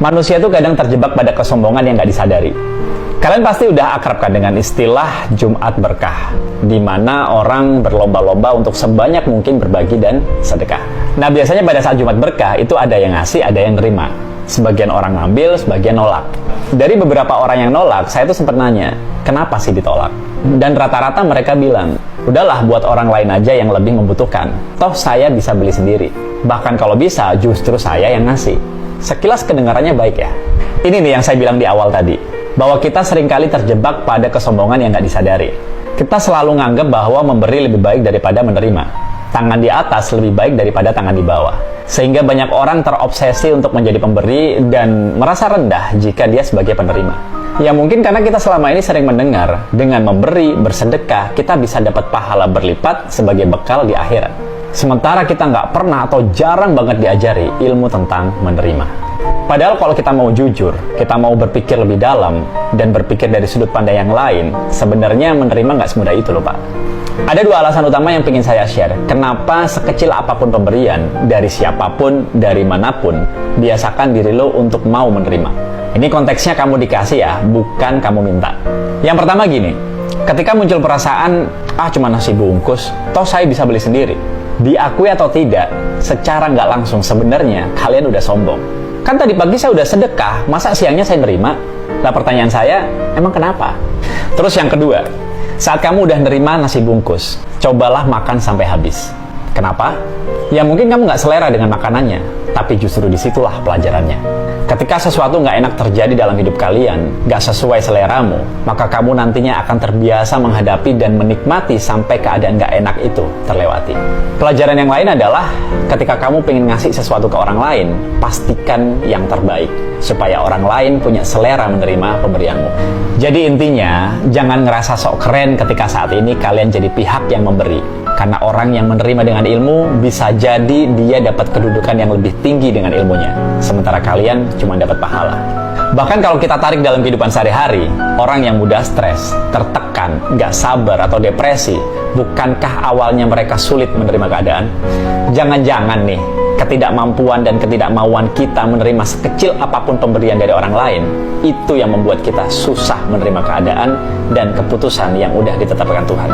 Manusia tuh kadang terjebak pada kesombongan yang nggak disadari. Kalian pasti udah akrab kan dengan istilah Jumat Berkah, di mana orang berlomba-lomba untuk sebanyak mungkin berbagi dan sedekah. Nah, biasanya pada saat Jumat Berkah itu ada yang ngasih, ada yang nerima. Sebagian orang ngambil, sebagian nolak. Dari beberapa orang yang nolak, saya tuh sempat nanya, kenapa sih ditolak? Dan rata-rata mereka bilang, udahlah buat orang lain aja yang lebih membutuhkan. Toh saya bisa beli sendiri. Bahkan kalau bisa, justru saya yang ngasih. Sekilas kedengarannya baik ya. Ini nih yang saya bilang di awal tadi, bahwa kita seringkali terjebak pada kesombongan yang nggak disadari. Kita selalu nganggap bahwa memberi lebih baik daripada menerima. Tangan di atas lebih baik daripada tangan di bawah. Sehingga banyak orang terobsesi untuk menjadi pemberi dan merasa rendah jika dia sebagai penerima. Ya mungkin karena kita selama ini sering mendengar, dengan memberi, bersedekah, kita bisa dapat pahala berlipat sebagai bekal di akhirat. Sementara kita nggak pernah atau jarang banget diajari ilmu tentang menerima. Padahal kalau kita mau jujur, kita mau berpikir lebih dalam, dan berpikir dari sudut pandang yang lain, sebenarnya menerima nggak semudah itu loh Pak. Ada dua alasan utama yang ingin saya share. Kenapa sekecil apapun pemberian, dari siapapun, dari manapun, biasakan diri lo untuk mau menerima. Ini konteksnya kamu dikasih ya, bukan kamu minta. Yang pertama gini, ketika muncul perasaan, cuma nasi bungkus, toh saya bisa beli sendiri. Diakui atau tidak, secara nggak langsung sebenarnya kalian udah sombong. Kan tadi pagi saya udah sedekah, masa siangnya saya nerima? Nah pertanyaan saya, emang kenapa? Terus yang kedua, saat kamu udah nerima nasi bungkus, cobalah makan sampai habis. Kenapa? Ya mungkin kamu nggak selera dengan makanannya, tapi justru disitulah pelajarannya. Ketika sesuatu nggak enak terjadi dalam hidup kalian, nggak sesuai seleramu, maka kamu nantinya akan terbiasa menghadapi dan menikmati sampai keadaan nggak enak itu terlewati. Pelajaran yang lain adalah, ketika kamu pengen ngasih sesuatu ke orang lain, pastikan yang terbaik, supaya orang lain punya selera menerima pemberianmu. Jadi intinya, jangan ngerasa sok keren ketika saat ini kalian jadi pihak yang memberi. Karena orang yang menerima dengan ilmu, bisa jadi dia dapat kedudukan yang lebih tinggi dengan ilmunya. Sementara kalian cuma dapat pahala. Bahkan kalau kita tarik dalam kehidupan sehari-hari, orang yang mudah stres, tertekan, nggak sabar atau depresi, bukankah awalnya mereka sulit menerima keadaan? Jangan-jangan nih, ketidakmampuan dan ketidakmauan kita menerima sekecil apapun pemberian dari orang lain, itu yang membuat kita susah menerima keadaan dan keputusan yang udah ditetapkan Tuhan.